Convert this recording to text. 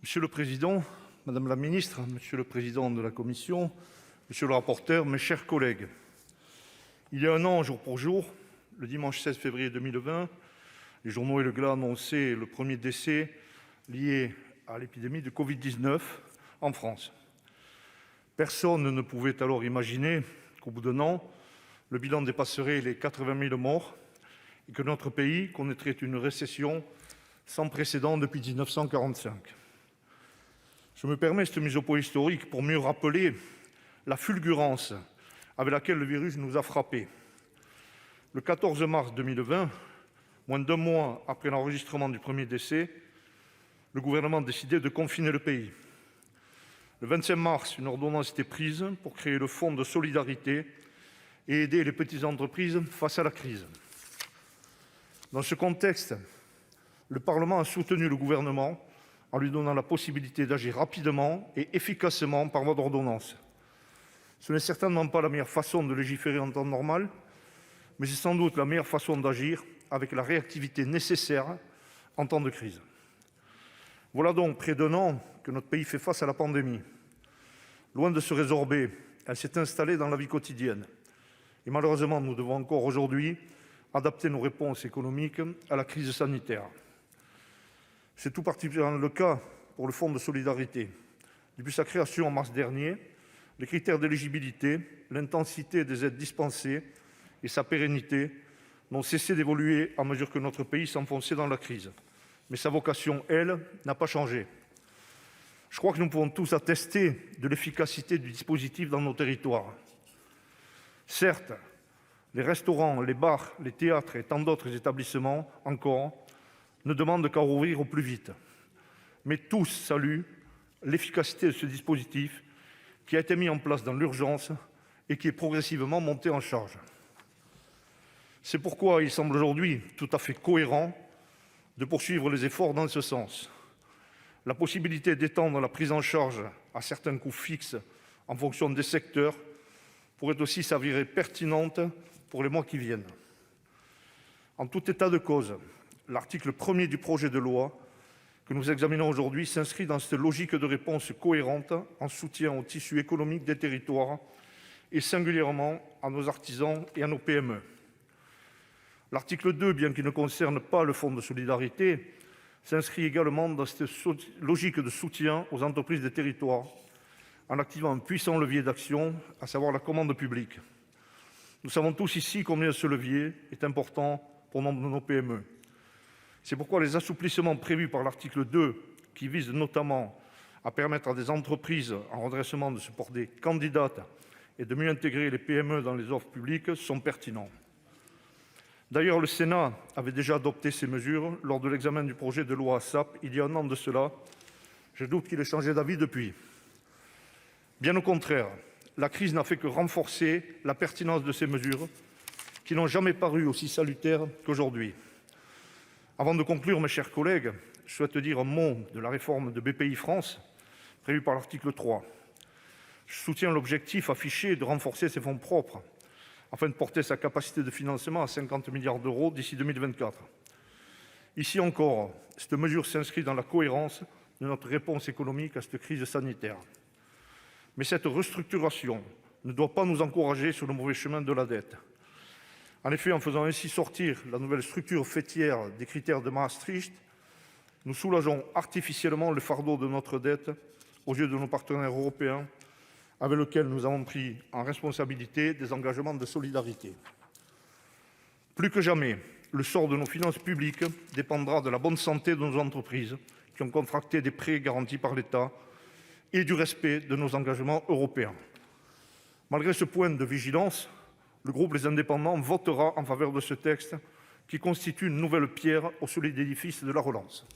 Monsieur le président, madame la ministre, monsieur le président de la commission, monsieur le rapporteur, mes chers collègues, il y a un an, jour pour jour, le dimanche 16 février 2020, les journaux et le Glas annonçaient le premier décès lié à l'épidémie de Covid-19 en France. Personne ne pouvait alors imaginer qu'au bout d'un an, le bilan dépasserait les 80 000 morts et que notre pays connaîtrait une récession sans précédent depuis 1945. Je me permets cette mise au point historique pour mieux rappeler la fulgurance avec laquelle le virus nous a frappés. Le 14 mars 2020, moins d'un mois après l'enregistrement du premier décès, le gouvernement décidait de confiner le pays. Le 25 mars, une ordonnance était prise pour créer le fonds de solidarité et aider les petites entreprises face à la crise. Dans ce contexte, le Parlement a soutenu le gouvernement en lui donnant la possibilité d'agir rapidement et efficacement par voie d'ordonnance. Ce n'est certainement pas la meilleure façon de légiférer en temps normal, mais c'est sans doute la meilleure façon d'agir avec la réactivité nécessaire en temps de crise. Voilà donc près d'un an que notre pays fait face à la pandémie. Loin de se résorber, elle s'est installée dans la vie quotidienne. Et malheureusement, nous devons encore aujourd'hui adapter nos réponses économiques à la crise sanitaire. C'est tout particulièrement le cas pour le Fonds de solidarité. Depuis sa création en mars dernier, les critères d'éligibilité, l'intensité des aides dispensées et sa pérennité n'ont cessé d'évoluer à mesure que notre pays s'enfonçait dans la crise. Mais sa vocation, elle, n'a pas changé. Je crois que nous pouvons tous attester de l'efficacité du dispositif dans nos territoires. Certes, les restaurants, les bars, les théâtres et tant d'autres établissements encore ne demandent qu'à rouvrir au plus vite. Mais tous saluent l'efficacité de ce dispositif qui a été mis en place dans l'urgence et qui est progressivement monté en charge. C'est pourquoi il semble aujourd'hui tout à fait cohérent de poursuivre les efforts dans ce sens. La possibilité d'étendre la prise en charge à certains coûts fixes en fonction des secteurs pourrait aussi s'avérer pertinente pour les mois qui viennent. En tout état de cause, l'article 1er du projet de loi que nous examinons aujourd'hui s'inscrit dans cette logique de réponse cohérente en soutien au tissu économique des territoires et singulièrement à nos artisans et à nos PME. L'article 2, bien qu'il ne concerne pas le fonds de solidarité, s'inscrit également dans cette logique de soutien aux entreprises des territoires en activant un puissant levier d'action, à savoir la commande publique. Nous savons tous ici combien ce levier est important pour nombre de nos PME. C'est pourquoi les assouplissements prévus par l'article 2, qui visent notamment à permettre à des entreprises en redressement de se porter candidates et de mieux intégrer les PME dans les offres publiques, sont pertinents. D'ailleurs, le Sénat avait déjà adopté ces mesures lors de l'examen du projet de loi ASAP il y a un an de cela. Je doute qu'il ait changé d'avis depuis. Bien au contraire, la crise n'a fait que renforcer la pertinence de ces mesures qui n'ont jamais paru aussi salutaires qu'aujourd'hui. Avant de conclure, mes chers collègues, je souhaite dire un mot de la réforme de Bpifrance prévue par l'article 3. Je soutiens l'objectif affiché de renforcer ses fonds propres afin de porter sa capacité de financement à 50 milliards d'euros d'ici 2024. Ici encore, cette mesure s'inscrit dans la cohérence de notre réponse économique à cette crise sanitaire. Mais cette restructuration ne doit pas nous encourager sur le mauvais chemin de la dette. En effet, en faisant ainsi sortir la nouvelle structure faîtière des critères de Maastricht, nous soulageons artificiellement le fardeau de notre dette aux yeux de nos partenaires européens, avec lesquels nous avons pris en responsabilité des engagements de solidarité. Plus que jamais, le sort de nos finances publiques dépendra de la bonne santé de nos entreprises qui ont contracté des prêts garantis par l'État et du respect de nos engagements européens. Malgré ce point de vigilance, le groupe Les Indépendants votera en faveur de ce texte qui constitue une nouvelle pierre au solide édifice de la relance.